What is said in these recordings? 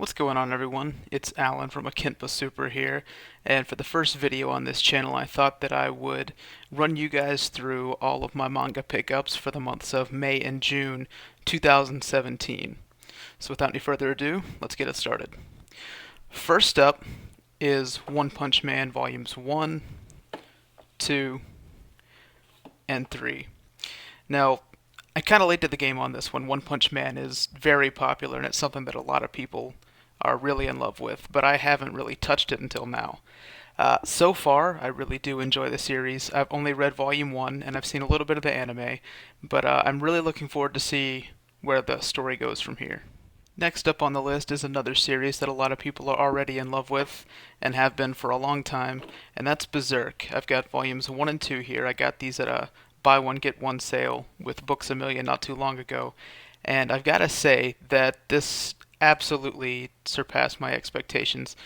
What's going on, everyone? It's Alan from Akinpa Super here, and for the first video on this channel I thought that I would run you guys through all of my manga pickups for the months of May and June 2017. So without any further ado, let's get it started. First up is One Punch Man Volumes 1, 2, and 3. Now, I kind of late to the game on this one. One Punch Man is very popular, and it's something that a lot of people are really in love with, but I haven't really touched it until now. So far, I really do enjoy the series. I've only read Volume 1, and I've seen a little bit of the anime, but I'm really looking forward to see where the story goes from here. Next up on the list is another series that a lot of people are already in love with and have been for a long time, and that's Berserk. I've got volumes 1 and 2 here. I got these at a buy one get one sale with Books A Million not too long ago, and I've got to say that this absolutely surpassed my expectations.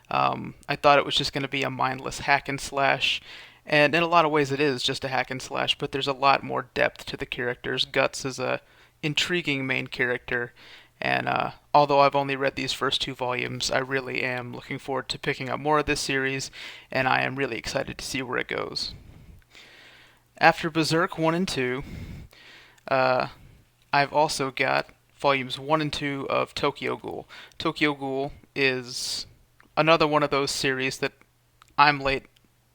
I thought it was just going to be a mindless hack and slash, and in a lot of ways it is just a hack and slash, but there's a lot more depth to the characters. Guts is a intriguing main character, and although I've only read these first two volumes, I really am looking forward to picking up more of this series, and I am really excited to see where it goes. After Berserk 1 and 2, uh, I've also got volumes 1 and 2 of Tokyo Ghoul. Tokyo Ghoul is another one of those series that I'm late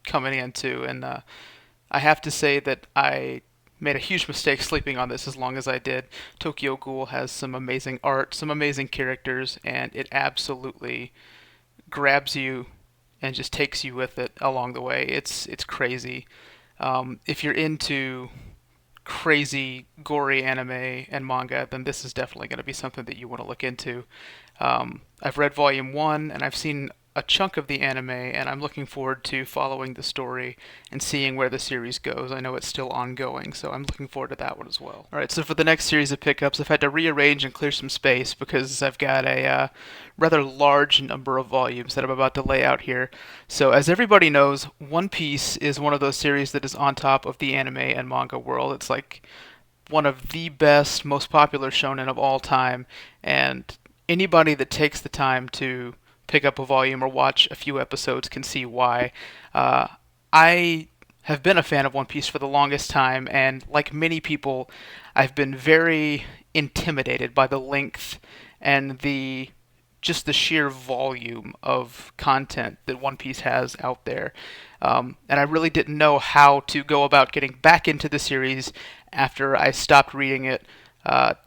coming into, and I have to say that I made a huge mistake sleeping on this as long as I did. Tokyo Ghoul has some amazing art, some amazing characters, and it absolutely grabs you and just takes you with it along the way. It's crazy. If you're into crazy, gory anime and manga, then this is definitely going to be something that you want to look into. I've read Volume 1, and I've seen a chunk of the anime, and I'm looking forward to following the story and seeing where the series goes. I know it's still ongoing, so I'm looking forward to that one as well. Alright, so for the next series of pickups, I've had to rearrange and clear some space because I've got a rather large number of volumes that I'm about to lay out here. So, as everybody knows, One Piece is one of those series that is on top of the anime and manga world. It's like one of the best, most popular shonen of all time, and anybody that takes the time to pick up a volume or watch a few episodes can see why. I have been a fan of One Piece for the longest time, and like many people, I've been very intimidated by the length and the just the sheer volume of content that One Piece has out there. And I really didn't know how to go about getting back into the series after I stopped reading it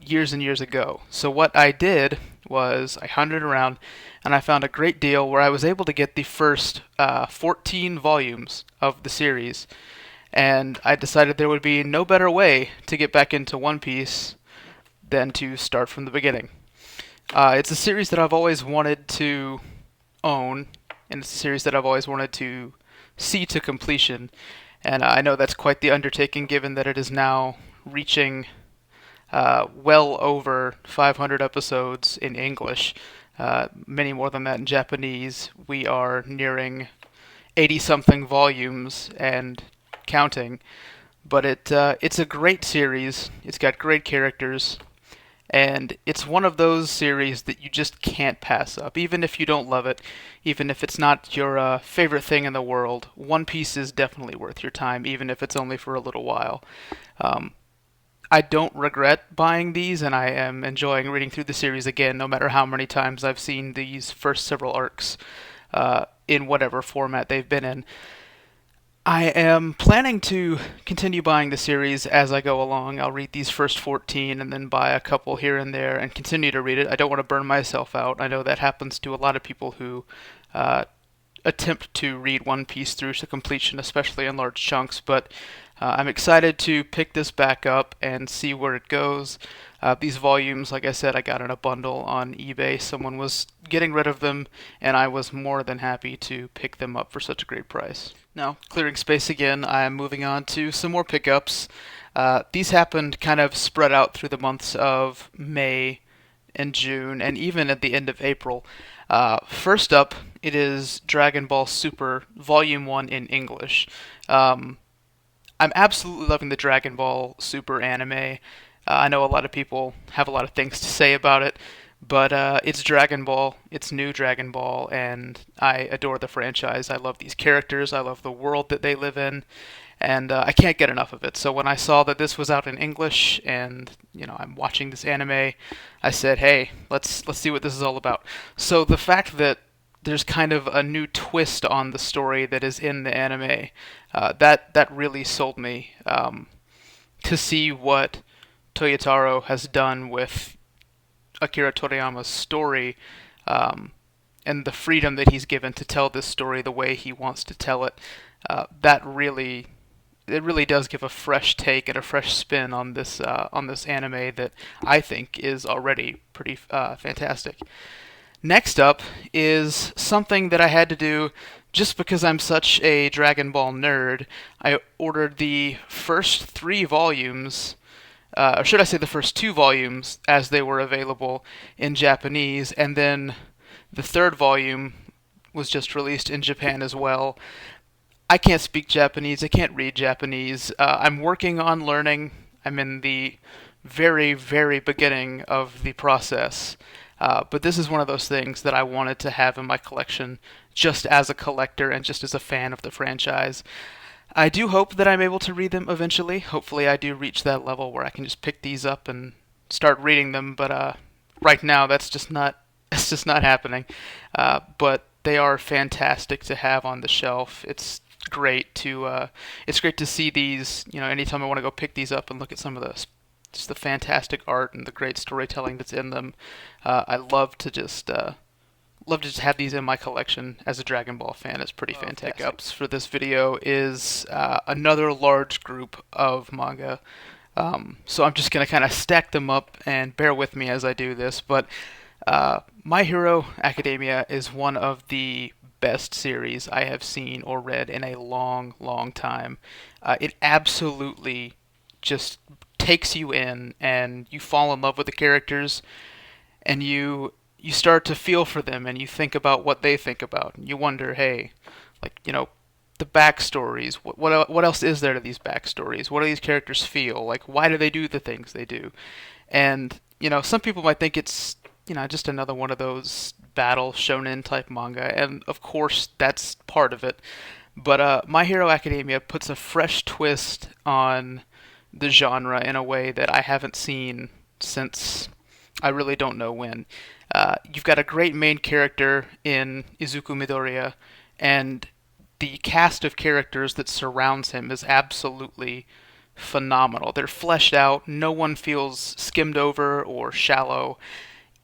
years and years ago. So what I did was I hunted around and I found a great deal where I was able to get the first 14 volumes of the series. And I decided there would be no better way to get back into One Piece than to start from the beginning. It's a series that I've always wanted to own, and it's a series that I've always wanted to see to completion. And I know that's quite the undertaking given that it is now reaching well over 500 episodes in English, many more than that in Japanese. We are nearing 80 something volumes and counting. But it's a great series. It's got great characters. And it's one of those series that you just can't pass up. Even if you don't love it, even if it's not your favorite thing in the world, One Piece is definitely worth your time, even if it's only for a little while. Um, I don't regret buying these, and I am enjoying reading through the series again, no matter how many times I've seen these first several arcs in whatever format they've been in. I am planning to continue buying the series as I go along. I'll read these first 14 and then buy a couple here and there and continue to read it. I don't want to burn myself out. I know that happens to a lot of people who uh, attempt to read One Piece through to completion, especially in large chunks, but I'm excited to pick this back up and see where it goes. These volumes, like I said, I got in a bundle on eBay. Someone was getting rid of them, and I was more than happy to pick them up for such a great price. Now, clearing space again, I'm moving on to some more pickups. These happened kind of spread out through the months of May and June, and even at the end of April. First up, it is Dragon Ball Super Volume 1 in English. I'm absolutely loving the Dragon Ball Super anime. I know a lot of people have a lot of things to say about it, But it's Dragon Ball. It's new Dragon Ball, and I adore the franchise. I love these characters. I love the world that they live in, and I can't get enough of it. So when I saw that this was out in English, and I'm watching this anime, I said, "Hey, let's see what this is all about." So the fact that there's kind of a new twist on the story that is in the anime, that really sold me. To see what Toyotaro has done with Akira Toriyama's story, um, and the freedom that he's given to tell this story the way he wants to tell it, that really it really does give a fresh take and a fresh spin on this anime that I think is already pretty fantastic. Next up is something that I had to do just because I'm such a Dragon Ball nerd. I ordered the first 3 volumes, or should I say the first 2 volumes, as they were available in Japanese, and then the third volume was just released in Japan as well. I can't speak Japanese. I can't read Japanese. I'm working on learning. I'm in the very, very beginning of the process. But this is one of those things that I wanted to have in my collection just as a collector and just as a fan of the franchise. I do hope that I'm able to read them eventually. Hopefully, I do reach that level where I can just pick these up and start reading them. But right now, that's just not happening. But they are fantastic to have on the shelf. It's great to see these. Anytime I want to go pick these up and look at some of the just the fantastic art and the great storytelling that's in them. I love to just have these in my collection as a Dragon Ball fan. It's pretty fantastic. Pickups for this video is another large group of manga. So I'm just going to kind of stack them up and bear with me as I do this. But My Hero Academia is one of the best series I have seen or read in a long, long time. It absolutely just takes you in, and you fall in love with the characters, and you start to feel for them, and you think about what they think about. You wonder, hey, the backstories. What else is there to these backstories? What do these characters feel like? Why do they do the things they do? And some people might think it's just another one of those battle shonen type manga, and of course that's part of it. But My Hero Academia puts a fresh twist on the genre in a way that I haven't seen since I really don't know when. You've got a great main character in Izuku Midoriya, and the cast of characters that surrounds him is absolutely phenomenal. They're fleshed out, no one feels skimmed over or shallow.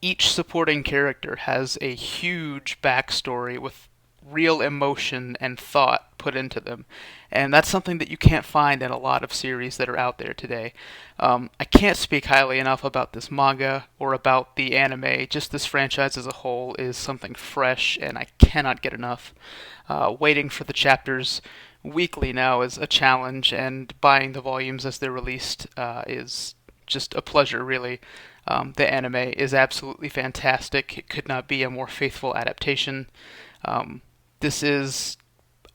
Each supporting character has a huge backstory with real emotion and thought put into them. And that's something that you can't find in a lot of series that are out there today. I can't speak highly enough about this manga or about the anime. Just this franchise as a whole is something fresh, and I cannot get enough. Waiting for the chapters weekly now is a challenge, and buying the volumes as they're released is just a pleasure, really. The anime is absolutely fantastic. It could not be a more faithful adaptation. This is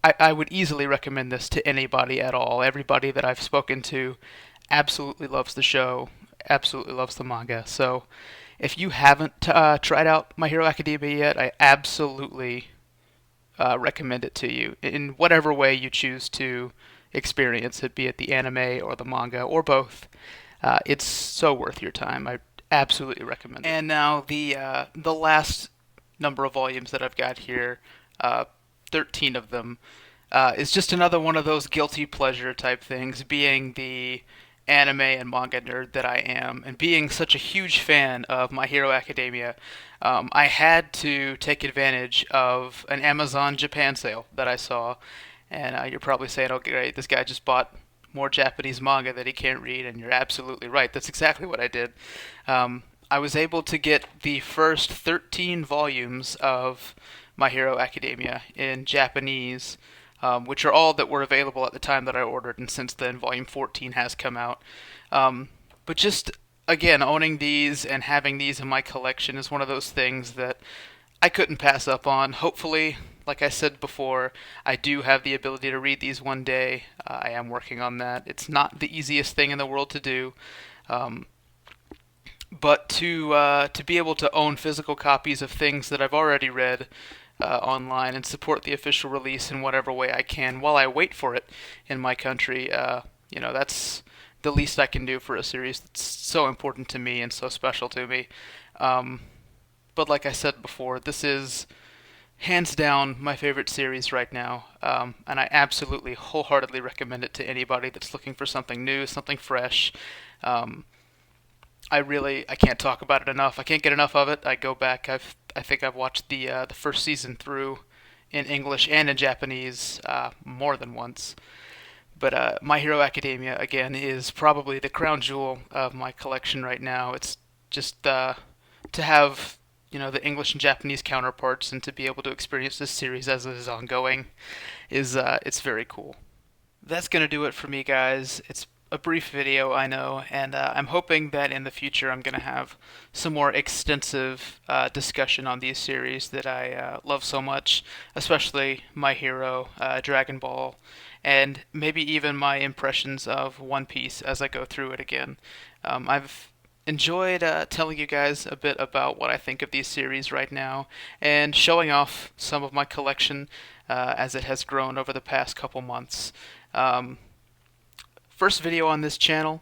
I would easily recommend this to anybody at all. Everybody that I've spoken to absolutely loves the show, absolutely loves the manga. So if you haven't tried out My Hero Academia yet, I absolutely recommend it to you in whatever way you choose to experience it, be it the anime or the manga or both. It's so worth your time. I absolutely recommend it. And now the last number of volumes that I've got here, 13 of them, is just another one of those guilty pleasure type things, being the anime and manga nerd that I am, and being such a huge fan of My Hero Academia. I had to take advantage of an Amazon Japan sale that I saw, and you're probably saying, oh great, this guy just bought more Japanese manga that he can't read, and you're absolutely right. That's exactly what I did. I was able to get the first 13 volumes of My Hero Academia in Japanese, which are all that were available at the time that I ordered, and since then, Volume 14 has come out. But just, again, owning these and having these in my collection is one of those things that I couldn't pass up on. Hopefully, like I said before, I do have the ability to read these one day. I am working on that. It's not the easiest thing in the world to do. But to be able to own physical copies of things that I've already read online and support the official release in whatever way I can while I wait for it in my country, that's the least I can do for a series that's so important to me and so special to me. Um, but like I said before, this is hands down my favorite series right now, and I absolutely wholeheartedly recommend it to anybody that's looking for something new, something fresh. Um, I can't talk about it enough. I can't get enough of it. I go back. I think I've watched the first season through in English and in Japanese more than once. But My Hero Academia again is probably the crown jewel of my collection right now. It's just to have the English and Japanese counterparts and to be able to experience this series as it is ongoing is it's very cool. That's going to do it for me, guys. It's a brief video, I know, and I'm hoping that in the future I'm going to have some more extensive discussion on these series that I love so much, especially My Hero, Dragon Ball, and maybe even my impressions of One Piece as I go through it again. I've enjoyed telling you guys a bit about what I think of these series right now and showing off some of my collection as it has grown over the past couple months. Um, First video on this channel.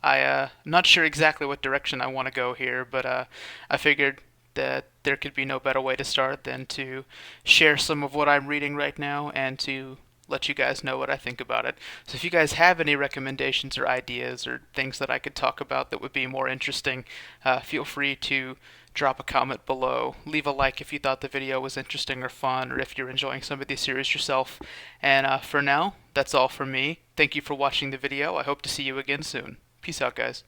I'm not sure exactly what direction I want to go here, but I figured that there could be no better way to start than to share some of what I'm reading right now and to let you guys know what I think about it. So if you guys have any recommendations or ideas or things that I could talk about that would be more interesting, feel free to drop a comment below. Leave a like if you thought the video was interesting or fun, or if you're enjoying some of these series yourself. And for now, that's all from me. Thank you for watching the video. I hope to see you again soon. Peace out, guys.